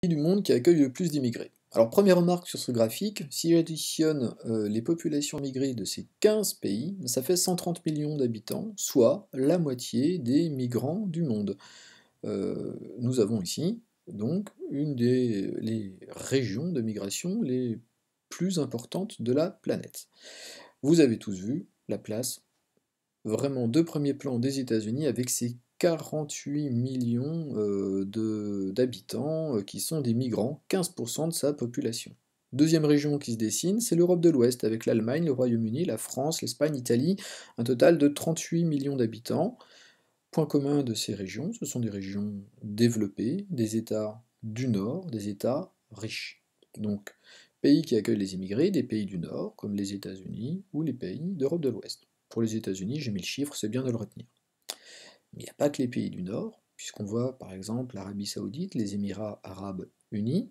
du monde qui accueille le plus d'immigrés. Alors première remarque sur ce graphique, si j'additionne les populations migrées de ces 15 pays, ça fait 130 millions d'habitants, soit la moitié des migrants du monde. Nous avons ici donc une des les régions de migration les plus importantes de la planète. Vous avez tous vu la place vraiment de premier plan des États-Unis avec ses 48 millions d'habitants qui sont des migrants, 15% de sa population. Deuxième région qui se dessine, c'est l'Europe de l'Ouest, avec l'Allemagne, le Royaume-Uni, la France, l'Espagne, l'Italie, un total de 38 millions d'habitants. Point commun de ces régions, ce sont des régions développées, des États du Nord, des États riches. Donc, pays qui accueillent les immigrés, des pays du Nord, comme les États-Unis ou les pays d'Europe de l'Ouest. Pour les États-Unis, j'ai mis le chiffre, c'est bien de le retenir. Mais il n'y a pas que les pays du Nord, puisqu'on voit par exemple l'Arabie Saoudite, les Émirats Arabes Unis,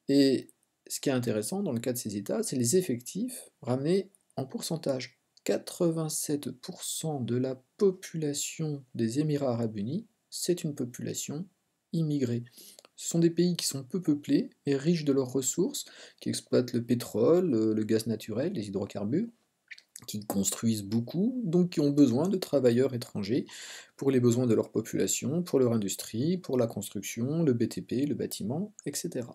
et ce qui est intéressant dans le cas de ces États, c'est les effectifs ramenés en pourcentage. 87% de la population des Émirats Arabes Unis, c'est une population immigrée. Ce sont des pays qui sont peu peuplés et riches de leurs ressources, qui exploitent le pétrole, le gaz naturel, les hydrocarbures, qui construisent beaucoup, donc qui ont besoin de travailleurs étrangers pour les besoins de leur population, pour leur industrie, pour la construction, le BTP, le bâtiment, etc.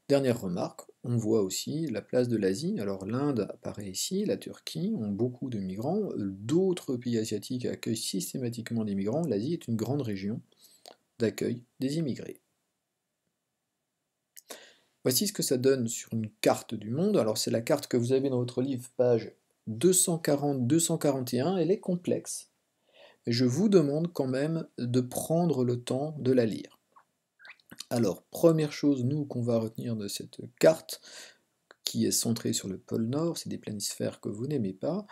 Dernière remarque, on voit aussi la place de l'Asie. Alors l'Inde apparaît ici, la Turquie ont beaucoup de migrants, d'autres pays asiatiques accueillent systématiquement des migrants. L'Asie est une grande région d'accueil des immigrés. Voici ce que ça donne sur une carte du monde. Alors c'est la carte que vous avez dans votre livre, page 240-241, elle est complexe. Je vous demande quand même de prendre le temps de la lire. Alors, première chose, nous, qu'on va retenir de cette carte, qui est centrée sur le pôle Nord, c'est des planisphères que vous n'aimez pas,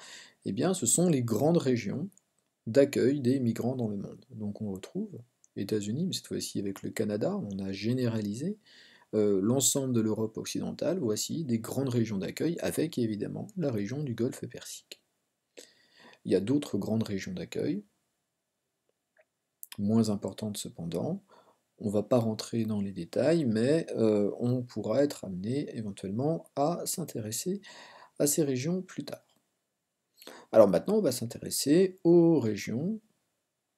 eh bien, ce sont les grandes régions d'accueil des migrants dans le monde. Donc on retrouve États-Unis, mais cette fois-ci avec le Canada, on a généralisé l'ensemble de l'Europe occidentale, voici des grandes régions d'accueil, avec évidemment la région du Golfe Persique. Il y a d'autres grandes régions d'accueil, moins importantes cependant. On ne va pas rentrer dans les détails, mais on pourra être amené éventuellement à s'intéresser à ces régions plus tard. Alors maintenant, on va s'intéresser aux régions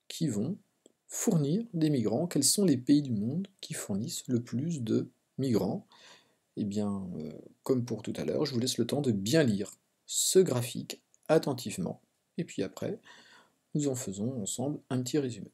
qui vont fournir des migrants. Quels sont les pays du monde qui fournissent le plus de migrants? Eh bien, comme pour tout à l'heure, je vous laisse le temps de bien lire ce graphique attentivement, et puis après, nous en faisons ensemble un petit résumé.